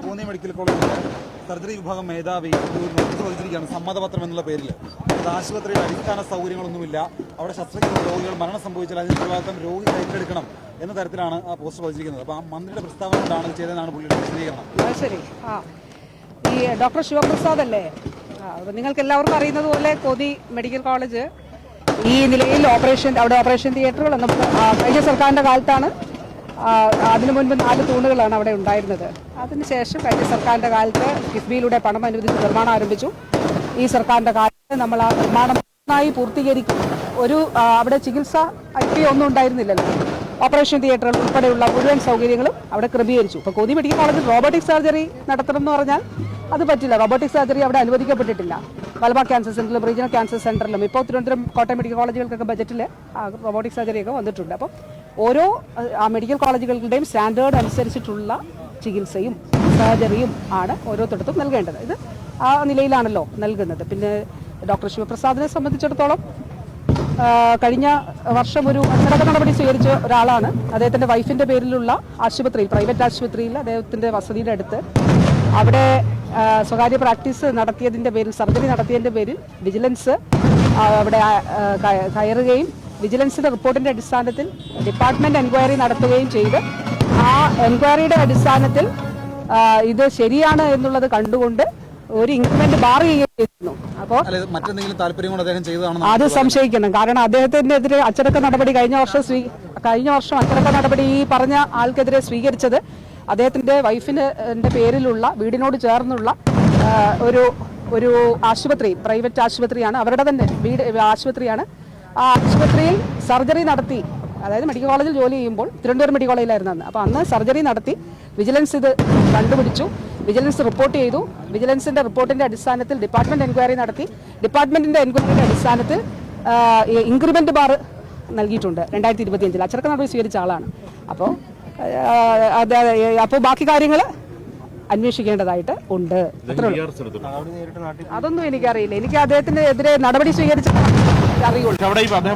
Pune medical കോളേജിലെ surgery വിഭാഗം മേധാവി നോട്ടീസ് വഹിച്ചിരിക്കുകയാണ് സമ്മതപത്രം എന്നുള്ള പേരിൽ. അത് ആശുപത്രിയിൽ അടിസ്ഥാന സൗകര്യങ്ങളൊന്നുമില്ല, അവിടെ ശസ്ത്രക്രിയ രോഗികൾ മരണം സംഭവിച്ചാൽ അതിന്റെ ഉത്തരവാദിത്തം രോഗി ഏറ്റെടുക്കണം എന്ന തരത്തിലാണ് ആ പോസ്റ്റർ വഹിച്ചിരിക്കുന്നത്. അപ്പോൾ ആ മന്ത്രിയുടെ പ്രസ്താവന കൊണ്ടാണ് ചെയ്തതെന്നാണ് പുള്ളിയുടെ വിശദീകരണം. ശരി, ഈ ഡോക്ടർ ശിവപ്രസാദ് അല്ലേ? നിങ്ങൾക്ക് എല്ലാവർക്കും അറിയുന്നത് പോലെ കോന്നി മെഡിക്കൽ കോളേജ് ഈ നിലയിൽ അവിടെ ഓപ്പറേഷൻ തിയേറ്ററുകൾ കഴിഞ്ഞ സർക്കാരിന്റെ കാലത്താണ്. അതിനു മുൻപ് 4 തൂണുകളാണ് അവിടെ ഉണ്ടായിരുന്നത്. അതിനുശേഷം കഴിഞ്ഞ സർക്കാരിന്റെ കാലത്ത് കിഫ്ബിയിലൂടെ പണം അനുവദിച്ച് നിർമ്മാണം ആരംഭിച്ചു. ഈ സർക്കാരിന്റെ കാലത്ത് നമ്മൾ ആ നിർമ്മാണം പൂർത്തീകരിക്കും. അവിടെ ചികിത്സ ഒന്നും ഉണ്ടായിരുന്നില്ലല്ലോ. ഓപ്പറേഷൻ തിയേറ്ററുകൾ ഉൾപ്പെടെയുള്ള മുഴുവൻ സൗകര്യങ്ങളും അവിടെ ക്രമീകരിച്ചു. ഇപ്പോൾ കോന്നി മെഡിക്കൽ കോളേജിൽ റോബോട്ടിക് സർജറി നടത്തണം എന്ന് പറഞ്ഞാൽ അത് പറ്റില്ല. റോബോട്ടിക് സർജറി അവിടെ അനുവദിക്കപ്പെട്ടിട്ടില്ല. മലബാർ ക്യാൻസർ സെന്ററിലും റീജിയണൽ ക്യാൻസർ സെന്ററിലും ഇപ്പോൾ തിരുവനന്തപുരം കോട്ടയം മെഡിക്കൽ കോളേജുകൾക്കൊക്കെ ബജറ്റിൽ റോബോട്ടിക് സർജറിയൊക്കെ വന്നിട്ടുണ്ട്. അപ്പോൾ ഓരോ മെഡിക്കൽ കോളേജുകളുടെയും സ്റ്റാൻഡേർഡ് അനുസരിച്ചിട്ടുള്ള ചികിത്സയും സർജറിയും ആണ് ഓരോരുത്തർക്കും നൽകേണ്ടത്. ഇത് ആ നിലയിലാണല്ലോ നൽകുന്നത്. പിന്നെ ഡോക്ടർ ശിവപ്രസാദിനെ സംബന്ധിച്ചിടത്തോളം കഴിഞ്ഞ വർഷം ഒരു അച്ചടക്ക നടപടി സ്വീകരിച്ച ഒരാളാണ്. അദ്ദേഹത്തിന്റെ വൈഫിന്റെ പേരിലുള്ള ആശുപത്രിയിൽ, പ്രൈവറ്റ് ആശുപത്രിയിൽ അദ്ദേഹത്തിന്റെ വസതിയുടെ അടുത്ത് അവിടെ സ്വകാര്യ പ്രാക്ടീസ് നടത്തിയതിന്റെ പേരിൽ, സർജറി നടത്തിയതിന്റെ പേരിൽ വിജിലൻസ് അവിടെ കയറുകയും വിജിലൻസിന്റെ റിപ്പോർട്ടിന്റെ അടിസ്ഥാനത്തിൽ ഡിപ്പാർട്ട്മെന്റ് എൻക്വയറി നടത്തുകയും ചെയ്ത് ആ എൻക്വയറിയുടെ അടിസ്ഥാനത്തിൽ ഇത് ശരിയാണ് എന്നുള്ളത് കണ്ടുകൊണ്ട് ഒരു ഇൻക്രിമെന്റ് ബാർ ചെയ്യുകയായിരുന്നു. അപ്പോൾ അത് സംശയിക്കണം. കാരണം അദ്ദേഹത്തിനെതിരെ അച്ചടക്ക നടപടി കഴിഞ്ഞ വർഷം അച്ചടക്ക നടപടി ഈ പറഞ്ഞ ആൾക്കെതിരെ സ്വീകരിച്ചത് അദ്ദേഹത്തിന്റെ വൈഫിന്റെ പേരിലുള്ള വീടിനോട് ചേർന്നുള്ള ഒരു ആശുപത്രി, പ്രൈവറ്റ് ആശുപത്രിയാണ്, അവരുടെ തന്നെ ആശുപത്രിയാണ്. ആ ആശുപത്രിയിൽ സർജറി നടത്തി, അതായത് മെഡിക്കൽ കോളേജിൽ ജോലി ചെയ്യുമ്പോൾ തിരുവനന്തപുരം മെഡിക്കൽ കോളേജിലായിരുന്നു അന്ന്. അപ്പോൾ അന്ന് സർജറി നടത്തി വിജിലൻസ് ഇത് കണ്ടുപിടിച്ചു. വിജിലൻസ് റിപ്പോർട്ട് ചെയ്തു. വിജിലൻസിന്റെ റിപ്പോർട്ടിന്റെ അടിസ്ഥാനത്തിൽ ഡിപ്പാർട്ട്മെന്റ് എൻക്വയറി നടത്തി. ഡിപ്പാർട്ട്മെന്റിന്റെ എൻക്വയറിയുടെ അടിസ്ഥാനത്തിൽ ഇൻക്രിമെന്റ് ബാർ നൽകിയിട്ടുണ്ട് 2025. അച്ചടക്ക നടപടി സ്വീകരിച്ച ആളാണ്. അപ്പോൾ ബാക്കി കാര്യങ്ങൾ അന്വേഷിക്കേണ്ടതായിട്ട് ഉണ്ട്. അതൊന്നും എനിക്കറിയില്ല. എനിക്ക് അദ്ദേഹത്തിനെതിരെ നടപടി സ്വീകരിച്ച അറിയുള്ളൂ.